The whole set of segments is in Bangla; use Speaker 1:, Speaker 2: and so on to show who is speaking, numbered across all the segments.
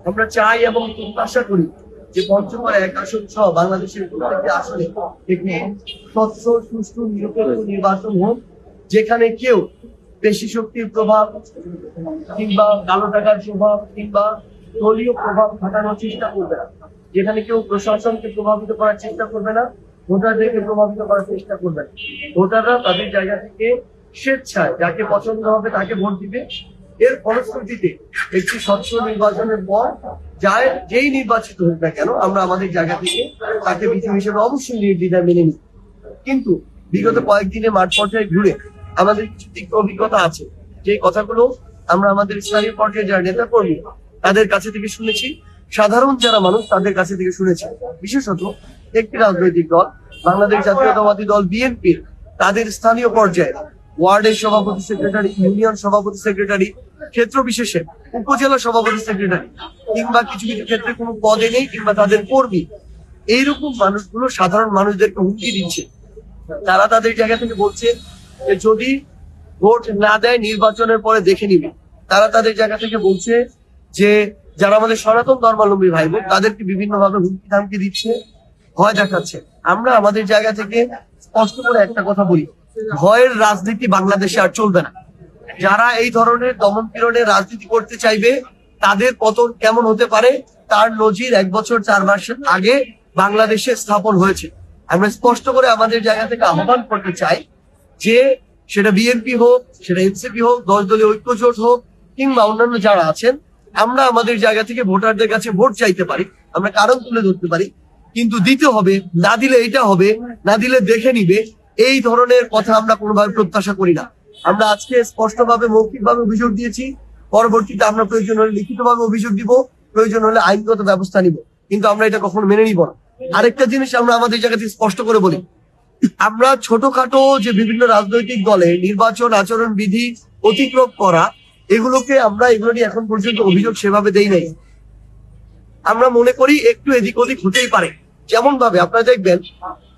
Speaker 1: আমরা চাই এবং প্রত্যাশা করি যে পঞ্চগড় 1 আসন সহ বাংলাদেশের প্রত্যেকটি আসনে একটি স্বচ্ছ সুষ্ঠু নিরপেক্ষ নির্বাচন হোক, যেখানে কেউ পেশি শক্তির প্রভাব কিংবা কালো টাকার প্রভাব কিংবা দলীয় প্রভাব খাটানোর চেষ্টা করবে না, যেখানে কেউ প্রশাসনকে প্রভাবিত করার চেষ্টা করবে না, ভোটারদেরকে প্রভাবিত করার চেষ্টা করবে না। ভোটাররা তাদের জায়গা থেকে স্বেচ্ছায় যাকে পছন্দ হবে তাকে ভোট দিবে। এর ফলশ্রুতিতে একটি স্বচ্ছ নির্বাচনের পর যেই নির্বাচিত হোক না কেন, আমরা আমাদের জায়গা থেকে তাকে বিজয়ী হিসেবে অবশ্যই নির্দ্বিধায় মেনে নিই। কিন্তু বিগত কয়েকদিনে মাঠ পর্যায়ে ঘুরে আমাদের কিছু তিক্ত অভিজ্ঞতা আছে, যে কথাগুলো আমরা আমাদের স্থানীয় পর্যায়ে যারা নেতা কর্মী তাদের কাছে থেকে শুনেছি, সাধারণ যারা মানুষ তাদের কাছে থেকে শুনেছি। বিশেষত একটি রাজনৈতিক দল, বাংলাদেশ জাতীয়তাবাদী দল বিএনপির, তাদের স্থানীয় পর্যায়ে ওয়ার্ডের সভাপতি সেক্রেটারি, ইউনিয়ন সভাপতি সেক্রেটারি, ক্ষেত্র বিশেষে উপজেলা সভাপতি সেক্রেটারি কিংবা কিছু কিছু ক্ষেত্রে কোনো পদে নেই কিংবা তাদের কর্মী, এইরকম মানুষগুলো সাধারণ মানুষদেরকে হুমকি দিচ্ছে। তারা তাদের জায়গা থেকে বলছে যে যদি ভোট না দেয় নির্বাচনের পরে দেখে নিবে। তারা তাদের জায়গা থেকে বলছে যে যারা আমাদের সনাতন ধর্মাবলম্বী ভাই বোন তাদেরকে বিভিন্ন ভাবে হুমকি ধামকি দিচ্ছে, ভয় দেখাচ্ছে। আমরা আমাদের জায়গা থেকে স্পষ্ট করে একটা কথা বলি, ভয়ের রাজনীতি বাংলাদেশে আর চলবে না। যারা এই ধরনের দমন পীড়নের রাজনীতি করতে চাইবে তাদের পতন কেমন হতে পারে তার নজির 1 বছর 4 মাস আগে বাংলাদেশে স্থাপন হয়েছে। আমরা স্পষ্ট করে আমাদের জায়গা থেকে আহ্বান করতে চাই যে সেটা বিএনপি হোক, সেটা এনসিপি হোক, 10 দলীয় ঐক্যজোট হোক কিংবা অন্যান্য যারা আছেন, আমরা আমাদের জায়গা থেকে ভোটারদের কাছে ভোট চাইতে পারি, আমরা কারণ তুলে ধরতে পারি, কিন্তু দিতে হবে, না দিলে এটা হবে, না দিলে দেখে নিবে, এই ধরনের কথা আমরা কোনোভাবে প্রত্যাশা করি না। আমরা আজকে স্পষ্টভাবে মৌখিকভাবে অভিযোগ দিয়েছি, পরবর্তীতে আমরা প্রয়োজন হলে লিখিতভাবে অভিযোগ দিব, প্রয়োজন হলে আইনগত ব্যবস্থা নিব, কিন্তু আমরা এটা কখনো মেনে নিব না। আরেকটা জিনিস আমরা আমাদের জায়গা থেকে স্পষ্ট করে বলি, আমরা ছোটখাটো যে বিভিন্ন রাজনৈতিক দলে নির্বাচন আচরণ বিধি অতিক্রম করা, এগুলো নিয়ে এখন পর্যন্ত অভিযোগ সেভাবে দেই নাই। আমরা মনে করি একটু এদিক ওদিক হতেই পারে। যেমন ভাবে আপনারা দেখবেন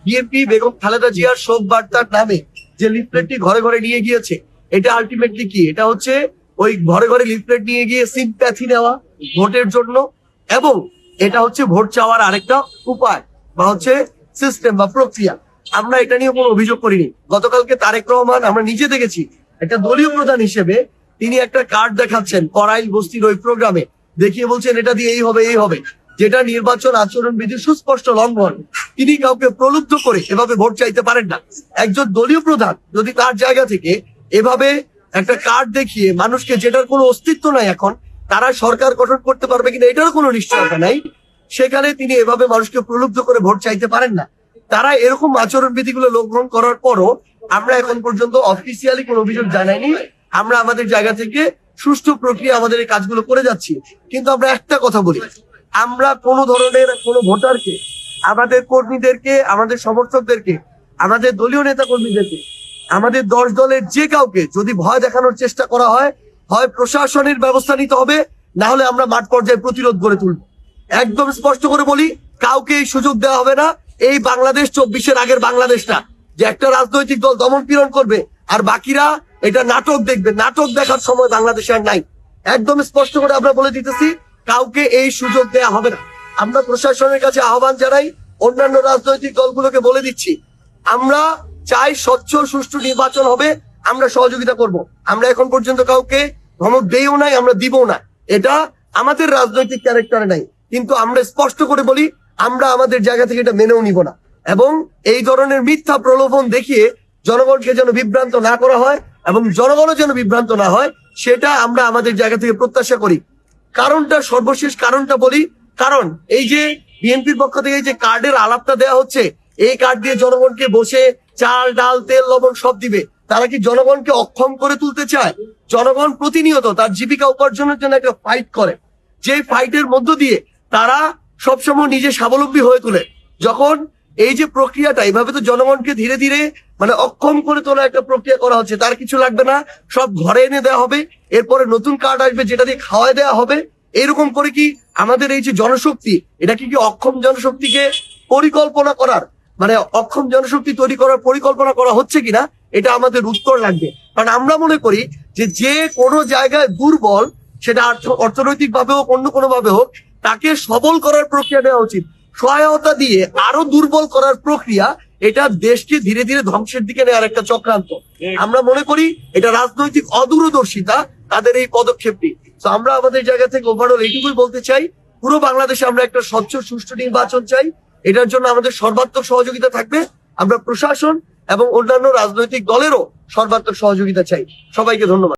Speaker 1: বিএনপি বেগম খালেদা জিয়ার শোক বার্তার নামে যে লিফলেটটি ঘরে ঘরে নিয়ে গিয়েছে, এটা আলটিমেটলি কি? এটা হচ্ছে ওই ঘরে ঘরে লিফলেট নিয়ে গিয়ে সিম্প্যাথি নেওয়া ভোটের জন্য, এবং এটা হচ্ছে ভোট চাওয়ার আরেকটা উপায় বা হচ্ছে সিস্টেম বা প্রক্রিয়া। আমরা এটা নিয়ে কোনো অভিযোগ করিনি। গতকালকে তারেক রহমান আমরা নিজে দেখেছি একটা দলীয় প্রধান হিসেবে তিনি একটা কার্ড দেখাচ্ছেন করাইল বস্তির ওই প্রোগ্রামে, দেখিয়ে বলছেন এটা দিয়ে এই হবে এই হবে, যেটা নির্বাচন আচরণ বিধির সুস্পষ্ট লঙ্ঘন। তিনি কাউকে প্রলুব্ধ করে এভাবে ভোট চাইতে পারেন না। একজন দলীয় প্রধান যদি তার জায়গা থেকে এভাবে একটা কার্ড দেখিয়ে মানুষকে, যেটার কোনো অস্তিত্ব নাই এখন, তারা সরকার গঠন করতে পারবে কিনা এটারও কোনো নিশ্চয়তা নাই, সেখানে তিনি এভাবে মানুষকে প্রলুব্ধ করে ভোট চাইতে পারেন না। তারা এরকম আচরণ বিধিগুলো লঙ্ঘন করার পরও আমরা এখন পর্যন্ত অফিসিয়ালি কোনো অভিযোগ জানাইনি। আমরা আমাদের জায়গা থেকে সুষ্ঠু প্রক্রিয়া আমাদের এই কাজগুলো করে যাচ্ছি। কিন্তু আমরা একটা কথা বলি, আমরা কোনো ধরনের কোনো ভোটারকে, আমাদের কর্মীদেরকে, আমাদের সমর্থকদেরকে, আমাদের দলীয় নেতা কর্মীদেরকে, আমাদের 10 দলের যে কাউকে যদি ভয় দেখানোর চেষ্টা করা হয়, হয় প্রশাসনের ব্যবস্থা নিতে হবে, না হলে আমরা মাঠ পর্যায়ে প্রতিরোধ গড়ে তুলব। একদম স্পষ্ট করে বলি, কাউকে এই সুযোগ দেওয়া হবে না। এই বাংলাদেশ 24-এর আগের বাংলাদেশটা, যে একটা রাজনৈতিক দল দমন পীড়ন করবে আর বাকিরা এটা নাটক দেখবে, নাটক দেখার সময় বাংলাদেশে আর নাই। একদম স্পষ্ট করে আমরা বলে দিতেছি, কাউকে এই সুযোগ দেয়া হবে না। আমরা প্রশাসনের কাছে আহ্বান জানাই, অন্যান্য রাজনৈতিক দলগুলোকে বলে দিচ্ছি, আমরা চাই স্বচ্ছ সুষ্ঠু নির্বাচন হবে, আমরা সহযোগিতা করব। আমরা এখন পর্যন্ত কাউকে ধমক দেইও নাই, আমরা দিব না, এটা আমাদের রাজনৈতিক ক্যারেক্টারে নাই। কিন্তু আমরা স্পষ্ট করে বলি, আমরা আমাদের জায়গা থেকে এটা মেনেও নিব না, এবং এই ধরনের মিথ্যা প্রলোভন দেখিয়ে জনগণকে যেন বিভ্রান্ত না করা হয় এবং জনগণও যেন বিভ্রান্ত না হয়, সেটা আমরা আমাদের জায়গা থেকে প্রত্যাশা করি। কারণটা, সর্বশেষ কারণটা বলি, কারণ এই যে বিএনপির পক্ষ থেকে যে কার্ডের আলাপটা দেওয়া হচ্ছে, এই কার্ড দিয়ে জনগণকে বসে চাল ডাল তেল লবণ সব দিবে, তারা কি জনগণকে অক্ষম করে তুলতে চায়? জনগণ প্রতিনিয়ত তার জীবিকা উপার্জনের জন্য একটা ফাইট করে, যে ফাইটের মধ্য দিয়ে তারা সবসময় নিজে স্বাবলম্বী হয়ে তোলে। যখন এই যে প্রক্রিয়াটা, এইভাবে তো জনগণকে ধীরে ধীরে অক্ষম করে তোলা একটা প্রক্রিয়া করা হচ্ছে, তার কিছু লাগবে না, সব ঘরে এনে দেওয়া হবে, এরপরে নতুন কার্ড আসবে যেটা দিয়ে খাওয়াই দেওয়া হবে। এরকম করে কি আমাদের এই যে জনশক্তি, এটা কি অক্ষম জনশক্তিকে পরিকল্পনা করার, অক্ষম জনশক্তি তৈরি করার পরিকল্পনা করা হচ্ছে কিনা, এটা আমাদের উত্তর লাগবে। কারণ আমরা মনে করি যে কোনো জায়গায় দুর্বল সেটা অর্থনৈতিক ভাবে হোক, অন্য কোনো ভাবে হোক, তাকে সবল করার প্রক্রিয়া নেওয়া উচিত। সহায়তা দিয়ে আরো দুর্বল করার প্রক্রিয়া, এটা দেশকে ধীরে ধীরে ধ্বংসের দিকে নেওয়ার একটা চক্রান্ত। আমরা মনে করি এটা রাজনৈতিক অদূরদর্শিতা তাদের এই পদক্ষেপটি। তো আমরা আমাদের জায়গা থেকে ওভারঅল এইটুকুই বলতে চাই, পুরো বাংলাদেশে আমরা একটা স্বচ্ছ সুষ্ঠু নির্বাচন চাই। এটার জন্য আমাদের সর্বাত্মক সহযোগিতা থাকবে। আমরা প্রশাসন এবং অন্যান্য রাজনৈতিক দলেরও সর্বাত্মক সহযোগিতা চাই। সবাইকে ধন্যবাদ।